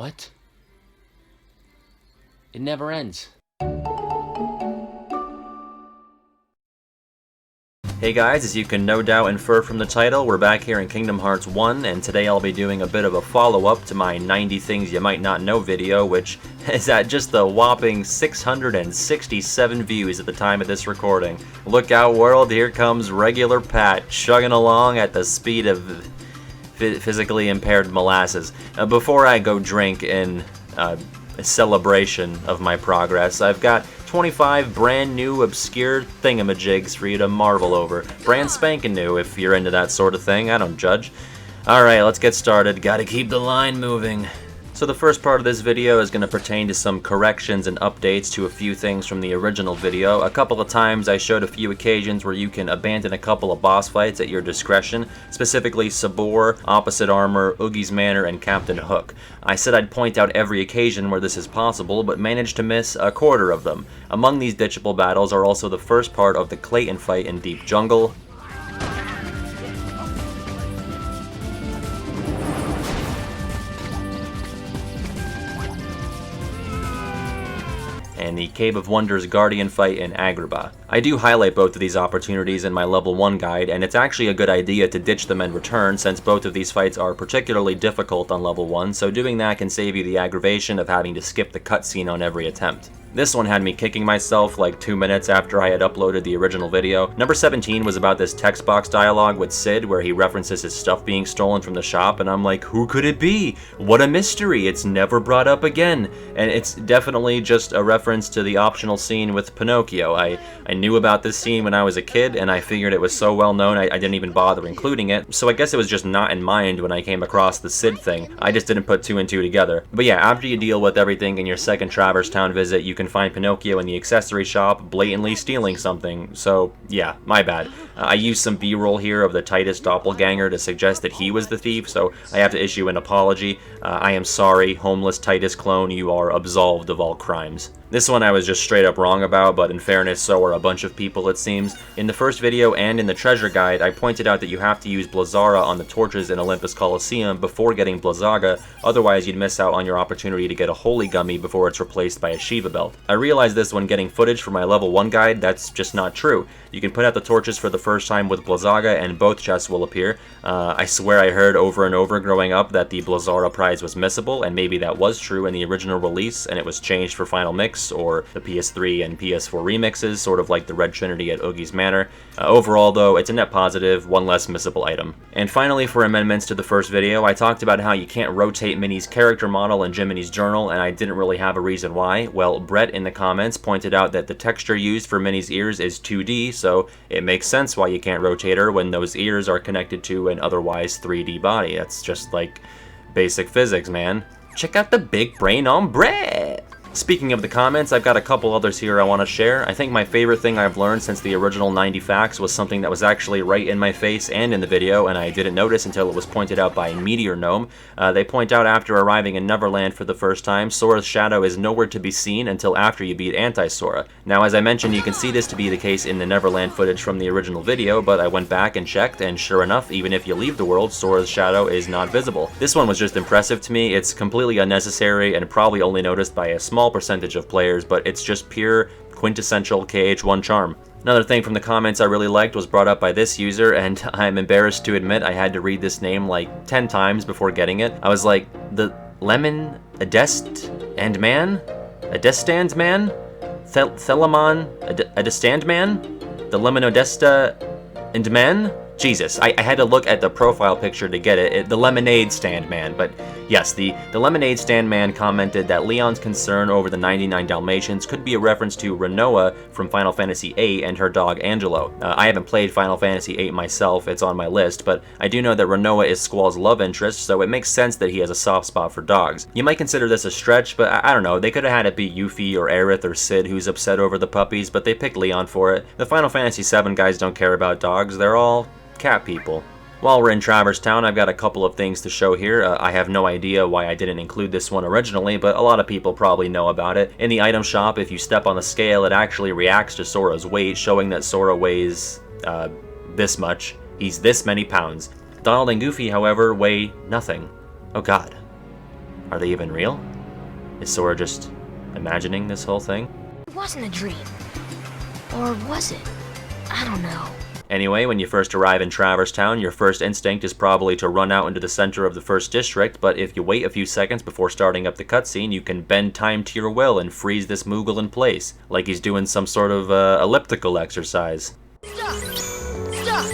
What? It never ends. Hey guys, as you can no doubt infer from the title, we're back here in Kingdom Hearts 1, and today I'll be doing a bit of a follow-up to my 90 Things You Might Not Know video, which is at just the whopping 667 views at the time of this recording. Look out world, here comes regular Pat, chugging along at the speed of physically impaired molasses. Before I go drink in a celebration of my progress, I've got 25 brand new obscure thingamajigs for you to marvel over. Brand spanking new if you're into that sort of thing, I don't judge. Alright, let's get started. Gotta keep the line moving. So the first part of this video is going to pertain to some corrections and updates to a few things from the original video. A couple of times I showed a few occasions where you can abandon a couple of boss fights at your discretion, specifically Sabor, Opposite Armor, Oogie's Manor, and Captain Hook. I said I'd point out every occasion where this is possible, but managed to miss a quarter of them. Among these ditchable battles are also the first part of the Clayton fight in Deep Jungle, and the Cave of Wonders Guardian fight in Agrabah. I do highlight both of these opportunities in my level 1 guide, and it's actually a good idea to ditch them and return since both of these fights are particularly difficult on level 1, so doing that can save you the aggravation of having to skip the cutscene on every attempt. This one had me kicking myself like 2 minutes after I had uploaded the original video. Number 17 was about this text box dialogue with Sid where he references his stuff being stolen from the shop, and I'm like, who could it be? What a mystery, it's never brought up again. And it's definitely just a reference to the optional scene with Pinocchio. I knew about this scene when I was a kid, and I figured it was so well known I didn't even bother including it, so I guess it was just not in mind when I came across the Sid thing. I just didn't put 2 and 2 together. But yeah, after you deal with everything in your second Traverse Town visit, you can find Pinocchio in the accessory shop blatantly stealing something, so yeah, my bad. I used some B-roll here of the Titus doppelganger to suggest that he was the thief, so I have to issue an apology. I am sorry, homeless Titus clone, you are absolved of all crimes. This one I was just straight up wrong about, but in fairness, so are a bunch of people it seems. In the first video and in the treasure guide, I pointed out that you have to use Blazara on the torches in Olympus Coliseum before getting Blazaga, otherwise you'd miss out on your opportunity to get a Holy Gummy before it's replaced by a Shiva belt. I realized this when getting footage for my level 1 guide, that's just not true. You can put out the torches for the first time with Blazaga and both chests will appear. I swear I heard over and over growing up that the Blazara prize was missable, and maybe that was true in the original release and it was changed for Final Mix or the PS3 and PS4 remixes, sort of like the Red Trinity at Oogie's Manor. Overall though, it's a net positive, one less missable item. And finally, for amendments to the first video, I talked about how you can't rotate Minnie's character model in Jiminy's journal, and I didn't really have a reason why. Well, Brett in the comments pointed out that the texture used for Minnie's ears is 2D, so it makes sense why you can't rotate her when those ears are connected to an otherwise 3D body. That's just like basic physics, man. Check out the big brain on Brett! Speaking of the comments, I've got a couple others here I want to share. I think my favorite thing I've learned since the original 90 Facts was something that was actually right in my face and in the video, and I didn't notice until it was pointed out by Meteornome. They point out after arriving in Neverland for the first time, Sora's shadow is nowhere to be seen until after you beat Anti-Sora. Now, as I mentioned, you can see this to be the case in the Neverland footage from the original video, but I went back and checked, and sure enough, even if you leave the world, Sora's shadow is not visible. This one was just impressive to me. It's completely unnecessary and probably only noticed by a small percentage of players, but it's just pure quintessential KH1 charm. Another thing from the comments I really liked was brought up by this user, and I'm embarrassed to admit I had to read this name like 10 times before getting it. I was like, the lemonadestandman? Adestandman? Thelemonadestandman? The lemonadestandman? Jesus, I had to look at the profile picture to get it. The Lemonade Stand Man. But yes, the Lemonade Stand Man commented that Leon's concern over the 99 Dalmatians could be a reference to Renoa from Final Fantasy VIII and her dog Angelo. I haven't played Final Fantasy VIII myself, it's on my list, but I do know that Renoa is Squall's love interest, so it makes sense that he has a soft spot for dogs. You might consider this a stretch, but I don't know, they could have had it be Yuffie or Aerith or Sid who's upset over the puppies, but they picked Leon for it. The Final Fantasy VII guys don't care about dogs, they're all cat people. While we're in Traverse Town, I've got a couple of things to show here. I have no idea why I didn't include this one originally, but a lot of people probably know about it. In the item shop, if you step on the scale, it actually reacts to Sora's weight, showing that Sora weighs this much. He's this many pounds. Donald and Goofy, however, weigh nothing. Oh god. Are they even real? Is Sora just imagining this whole thing? It wasn't a dream. Or was it? I don't know. Anyway, when you first arrive in Traverse Town, your first instinct is probably to run out into the center of the first district, but if you wait a few seconds before starting up the cutscene, you can bend time to your will and freeze this Moogle in place, like he's doing some sort of elliptical exercise. Stop! Stop!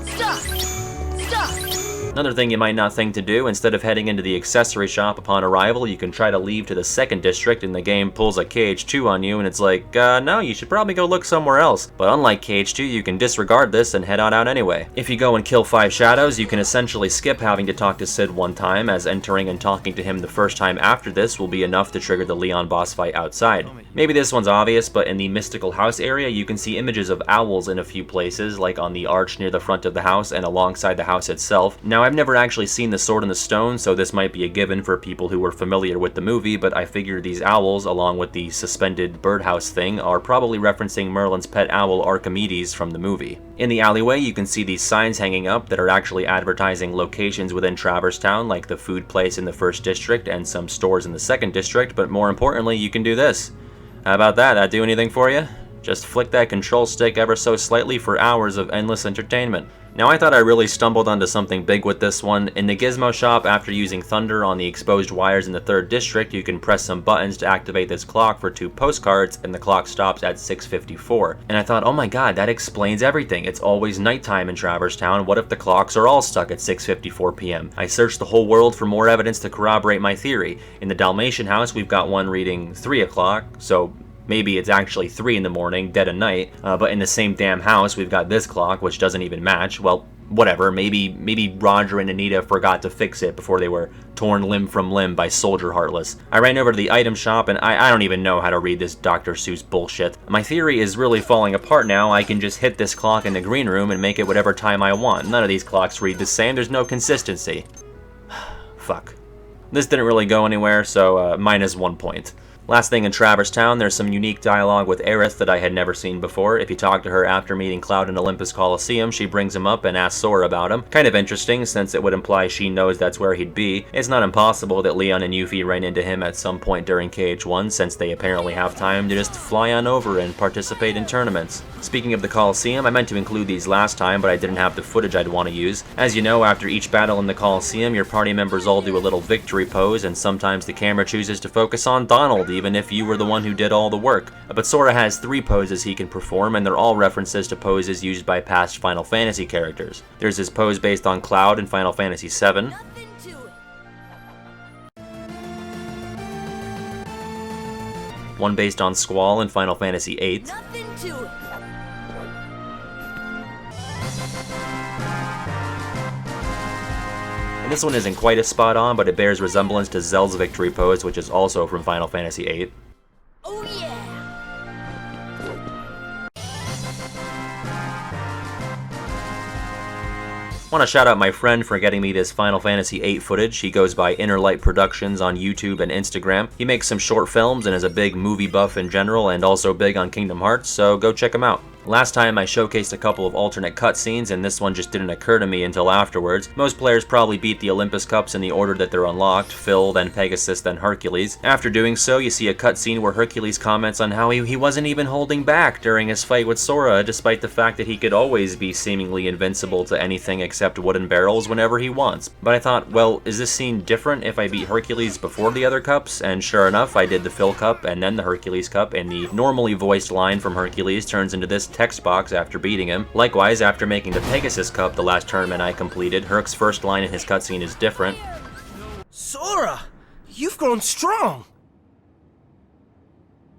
Stop! Stop! Another thing you might not think to do, instead of heading into the accessory shop upon arrival, you can try to leave to the second district and the game pulls a KH2 on you and it's like, no, you should probably go look somewhere else. But unlike KH2, you can disregard this and head on out anyway. If you go and kill 5 shadows, you can essentially skip having to talk to Sid one time, as entering and talking to him the first time after this will be enough to trigger the Leon boss fight outside. Maybe this one's obvious, but in the mystical house area, you can see images of owls in a few places, like on the arch near the front of the house and alongside the house itself. Now, I've never actually seen the Sword in the Stone, so this might be a given for people who were familiar with the movie, but I figure these owls, along with the suspended birdhouse thing, are probably referencing Merlin's pet owl Archimedes from the movie. In the alleyway, you can see these signs hanging up that are actually advertising locations within Traverse Town, like the food place in the first district and some stores in the second district, but more importantly, you can do this. How about that? That do anything for you? Just flick that control stick ever so slightly for hours of endless entertainment. Now, I thought I really stumbled onto something big with this one. In the Gizmo shop, after using Thunder on the exposed wires in the third district, you can press some buttons to activate this clock for 2 postcards, and the clock stops at 6:54. And I thought, oh my god, that explains everything. It's always nighttime in Traverse Town. What if the clocks are all stuck at 6:54 p.m.? I searched the whole world for more evidence to corroborate my theory. In the Dalmatian house, we've got one reading 3 o'clock, so maybe it's actually 3 in the morning, dead of night, but in the same damn house, we've got this clock, which doesn't even match. Well, whatever, maybe Roger and Anita forgot to fix it before they were torn limb from limb by Soldier Heartless. I ran over to the item shop, and I don't even know how to read this Dr. Seuss bullshit. My theory is really falling apart now. I can just hit this clock in the green room and make it whatever time I want. None of these clocks read the same, there's no consistency. Fuck. This didn't really go anywhere, so minus 1 point. Last thing in Traverse Town, there's some unique dialogue with Aerith that I had never seen before. If you talk to her after meeting Cloud in Olympus Coliseum, she brings him up and asks Sora about him. Kind of interesting, since it would imply she knows that's where he'd be. It's not impossible that Leon and Yuffie ran into him at some point during KH1, since they apparently have time to just fly on over and participate in tournaments. Speaking of the Coliseum, I meant to include these last time, but I didn't have the footage I'd want to use. As you know, after each battle in the Coliseum, your party members all do a little victory pose, and sometimes the camera chooses to focus on Donald, even if you were the one who did all the work. But Sora has 3 poses he can perform, and they're all references to poses used by past Final Fantasy characters. There's his pose based on Cloud in Final Fantasy VII. One based on Squall in Final Fantasy VIII. And this one isn't quite as spot on, but it bears resemblance to Zel's victory pose, which is also from Final Fantasy VIII. Oh yeah! I want to shout out my friend for getting me this Final Fantasy VIII footage. He goes by Inner Light Productions on YouTube and Instagram. He makes some short films and is a big movie buff in general, and also big on Kingdom Hearts, so go check him out. Last time I showcased a couple of alternate cutscenes, and this one just didn't occur to me until afterwards. Most players probably beat the Olympus Cups in the order that they're unlocked: Phil, then Pegasus, then Hercules. After doing so, you see a cutscene where Hercules comments on how he wasn't even holding back during his fight with Sora, despite the fact that he could always be seemingly invincible to anything except wooden barrels whenever he wants. But I thought, well, is this scene different if I beat Hercules before the other cups? And sure enough, I did the Phil Cup and then the Hercules Cup, and the normally voiced line from Hercules turns into this text box after beating him. Likewise, after making the Pegasus Cup the last tournament I completed, Herc's first line in his cutscene is different. Sora, you've grown strong.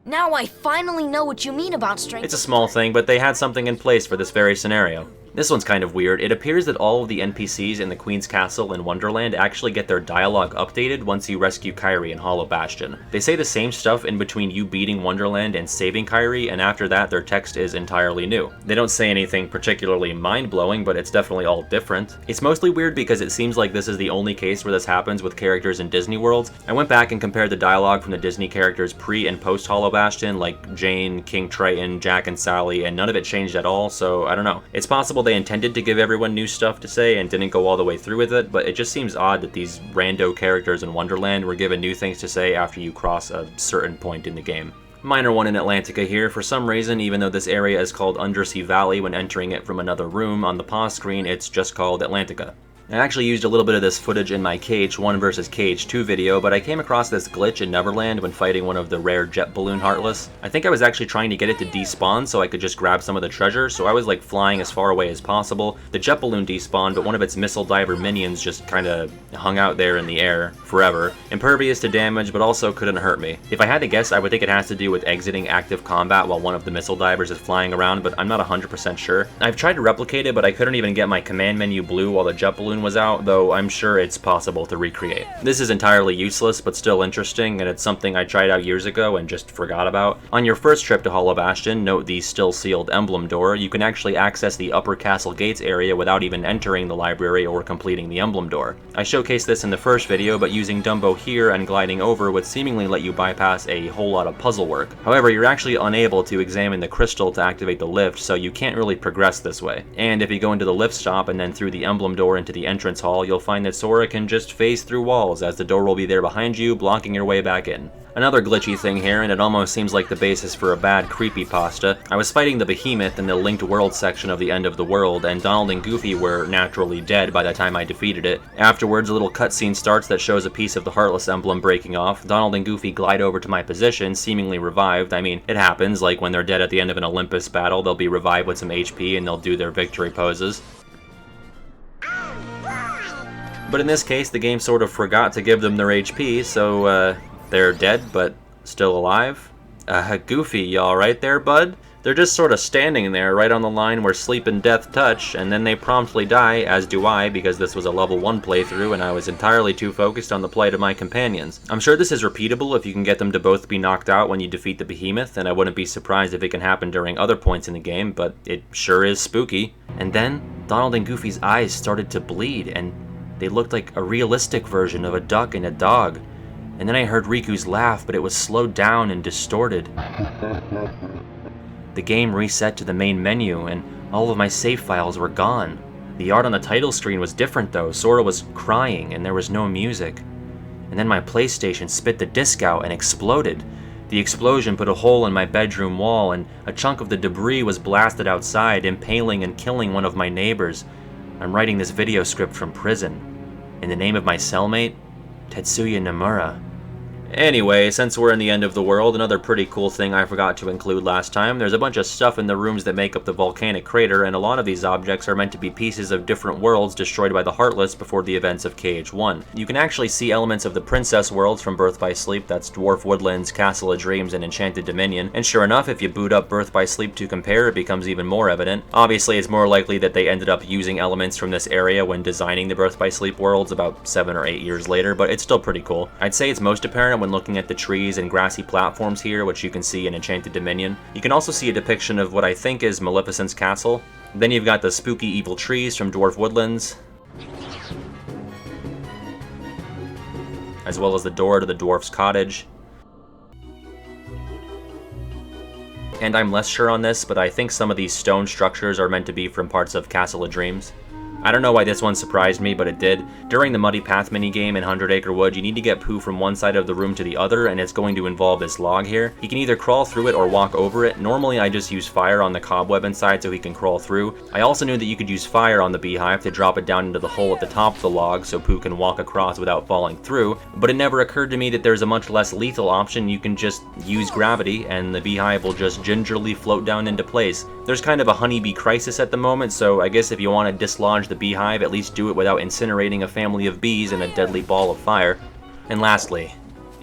Now I finally know what you mean about strength. It's a small thing, but they had something in place for this very scenario. This one's kind of weird. It appears that all of the NPCs in the Queen's Castle in Wonderland actually get their dialogue updated once you rescue Kairi in Hollow Bastion. They say the same stuff in between you beating Wonderland and saving Kairi, and after that their text is entirely new. They don't say anything particularly mind-blowing, but it's definitely all different. It's mostly weird because it seems like this is the only case where this happens with characters in Disney worlds. I went back and compared the dialogue from the Disney characters pre- and post-Hollow Bastion, like Jane, King Triton, Jack and Sally, and none of it changed at all, so I don't know. It's possible they intended to give everyone new stuff to say and didn't go all the way through with it, but it just seems odd that these rando characters in Wonderland were given new things to say after you cross a certain point in the game. Minor one in Atlantica here. For some reason, even though this area is called Undersea Valley when entering it from another room, on the pause screen it's just called Atlantica. I actually used a little bit of this footage in my KH1 vs KH2 video, but I came across this glitch in Neverland when fighting one of the rare jet balloon Heartless. I think I was actually trying to get it to despawn so I could just grab some of the treasure, so I was like flying as far away as possible. The jet balloon despawned, but one of its missile diver minions just kinda hung out there in the air forever. Impervious to damage, but also couldn't hurt me. If I had to guess, I would think it has to do with exiting active combat while one of the missile divers is flying around, but I'm not 100% sure. I've tried to replicate it, but I couldn't even get my command menu blue while the jet balloon was out, though I'm sure it's possible to recreate. This is entirely useless, but still interesting, and it's something I tried out years ago and just forgot about. On your first trip to Hollow Bastion, note the still sealed emblem door, you can actually access the upper castle gates area without even entering the library or completing the emblem door. I showcased this in the first video, but using Dumbo here and gliding over would seemingly let you bypass a whole lot of puzzle work. However, you're actually unable to examine the crystal to activate the lift, so you can't really progress this way. And if you go into the lift stop and then through the emblem door into the entrance hall, you'll find that Sora can just phase through walls as the door will be there behind you, blocking your way back in. Another glitchy thing here, and it almost seems like the basis for a bad creepypasta. I was fighting the behemoth in the Linked World section of the End of the World, and Donald and Goofy were naturally dead by the time I defeated it. Afterwards, a little cutscene starts that shows a piece of the Heartless emblem breaking off. Donald and Goofy glide over to my position, seemingly revived. I mean, it happens, like when they're dead at the end of an Olympus battle, they'll be revived with some HP and they'll do their victory poses. But in this case, the game sort of forgot to give them their HP, so they're dead, but still alive. Goofy, you alright there, bud? They're just sort of standing there right on the line where sleep and death touch, and then they promptly die, as do I, because this was a level 1 playthrough and I was entirely too focused on the plight of my companions. I'm sure this is repeatable if you can get them to both be knocked out when you defeat the behemoth, and I wouldn't be surprised if it can happen during other points in the game, but it sure is spooky. And then, Donald and Goofy's eyes started to bleed, and they looked like a realistic version of a duck and a dog. And then I heard Riku's laugh, but it was slowed down and distorted. The game reset to the main menu, and all of my save files were gone. The art on the title screen was different though. Sora was crying, and there was no music. And then my PlayStation spit the disc out and exploded. The explosion put a hole in my bedroom wall, and a chunk of the debris was blasted outside, impaling and killing one of my neighbors. I'm writing this video script from prison. In the name of my cellmate, Tetsuya Nomura. Anyway, since we're in the end of the world, another pretty cool thing I forgot to include last time, there's a bunch of stuff in the rooms that make up the volcanic crater, and a lot of these objects are meant to be pieces of different worlds destroyed by the Heartless before the events of KH1. You can actually see elements of the Princess worlds from Birth by Sleep, that's Dwarf Woodlands, Castle of Dreams, and Enchanted Dominion, and sure enough, if you boot up Birth by Sleep to compare, it becomes even more evident. Obviously, it's more likely that they ended up using elements from this area when designing the Birth by Sleep worlds about 7 or 8 years later, but it's still pretty cool. I'd say it's most apparent when looking at the trees and grassy platforms here, which you can see in Enchanted Dominion. You can also see a depiction of what I think is Maleficent's castle. Then you've got the spooky evil trees from Dwarf Woodlands, as well as the door to the dwarf's cottage. And I'm less sure on this, but I think some of these stone structures are meant to be from parts of Castle of Dreams. I don't know why this one surprised me, but it did. During the Muddy Path minigame in 100 Acre Wood, you need to get Pooh from one side of the room to the other, and it's going to involve this log here. He can either crawl through it or walk over it. Normally I just use fire on the cobweb inside so he can crawl through. I also knew that you could use fire on the beehive to drop it down into the hole at the top of the log so Pooh can walk across without falling through, but it never occurred to me that there's a much less lethal option. You can just use gravity and the beehive will just gingerly float down into place. There's kind of a honeybee crisis at the moment, so I guess if you want to dislodge the beehive, at least do it without incinerating a family of bees in a deadly ball of fire. And lastly,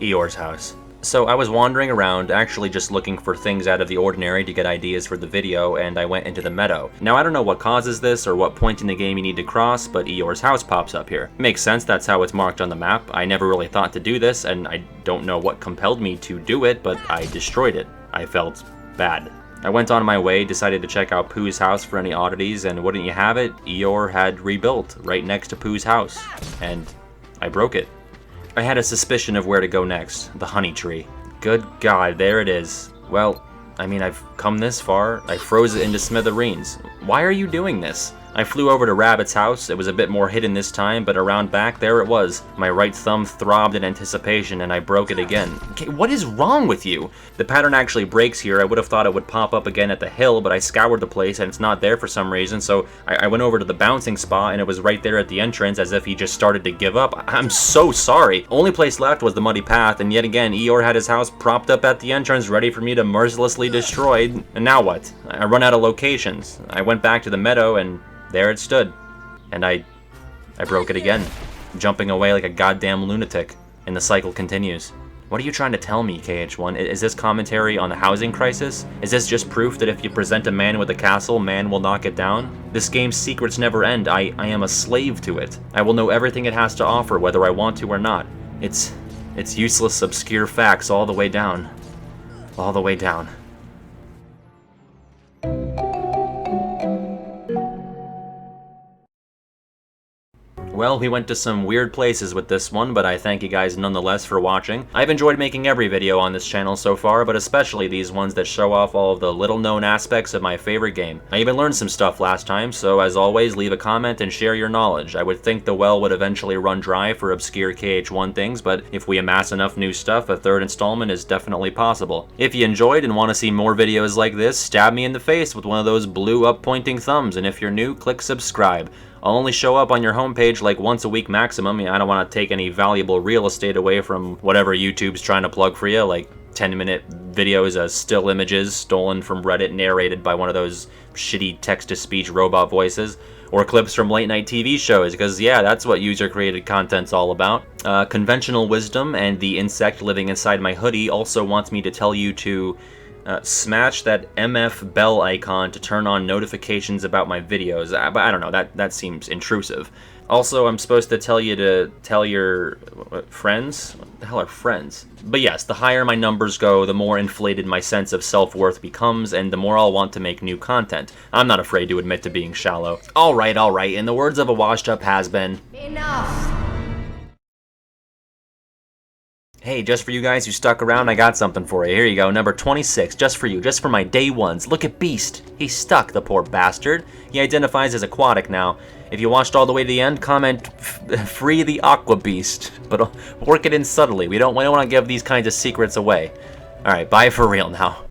Eeyore's house. So I was wandering around, actually just looking for things out of the ordinary to get ideas for the video, and I went into the meadow. Now I don't know what causes this or what point in the game you need to cross, but Eeyore's house pops up here. Makes sense, that's how it's marked on the map. I never really thought to do this, and I don't know what compelled me to do it, but I destroyed it. I felt bad. I went on my way, decided to check out Pooh's house for any oddities, and wouldn't you have it, Eeyore had rebuilt right next to Pooh's house, and I broke it. I had a suspicion of where to go next, the honey tree. Good God, there it is. Well, I mean, I've come this far, I froze it into smithereens. Why are you doing this? I flew over to Rabbit's house. It was a bit more hidden this time, but around back, there it was. My right thumb throbbed in anticipation, and I broke it again. Okay, what is wrong with you? The pattern actually breaks here. I would have thought it would pop up again at the hill, but I scoured the place, and it's not there for some reason, so I went over to the bouncing spot, and it was right there at the entrance, as if he just started to give up. I'm so sorry. Only place left was the muddy path, and yet again, Eeyore had his house propped up at the entrance, ready for me to mercilessly destroy. And now what? I run out of locations. I went back to the meadow, and there it stood. And I broke it again, jumping away like a goddamn lunatic. And the cycle continues. What are you trying to tell me, KH1? Is this commentary on the housing crisis? Is this just proof that if you present a man with a castle, man will knock it down? This game's secrets never end. I am a slave to it. I will know everything it has to offer, whether I want to or not. It's useless, obscure facts all the way down. All the way down. Well, we went to some weird places with this one, but I thank you guys nonetheless for watching. I've enjoyed making every video on this channel so far, but especially these ones that show off all of the little-known aspects of my favorite game. I even learned some stuff last time, so as always, leave a comment and share your knowledge. I would think the well would eventually run dry for obscure KH1 things, but if we amass enough new stuff, a third installment is definitely possible. If you enjoyed and want to see more videos like this, stab me in the face with one of those blue up-pointing thumbs, and if you're new, click subscribe. I'll only show up on your homepage like once a week maximum. I don't want to take any valuable real estate away from whatever YouTube's trying to plug for you, like 10-minute videos as still images stolen from Reddit narrated by one of those shitty text-to-speech robot voices, or clips from late-night TV shows, because yeah, that's what user-created content's all about. Conventional wisdom and the insect living inside my hoodie also wants me to tell you to smash that MF bell icon to turn on notifications about my videos, but I don't know, that seems intrusive. Also, I'm supposed to tell you to tell your friends? What the hell are friends? But yes, the higher my numbers go, the more inflated my sense of self-worth becomes, and the more I'll want to make new content. I'm not afraid to admit to being shallow. Alright, in the words of a washed-up has-been, Enough! hey, just for you guys who stuck around, I got something for you. Here you go, number 26, just for you, just for my day ones. Look at Beast. He's stuck, the poor bastard. He identifies as aquatic now. If you watched all the way to the end, comment, free the Aqua Beast. But work it in subtly. We don't want to give these kinds of secrets away. Alright, bye for real now.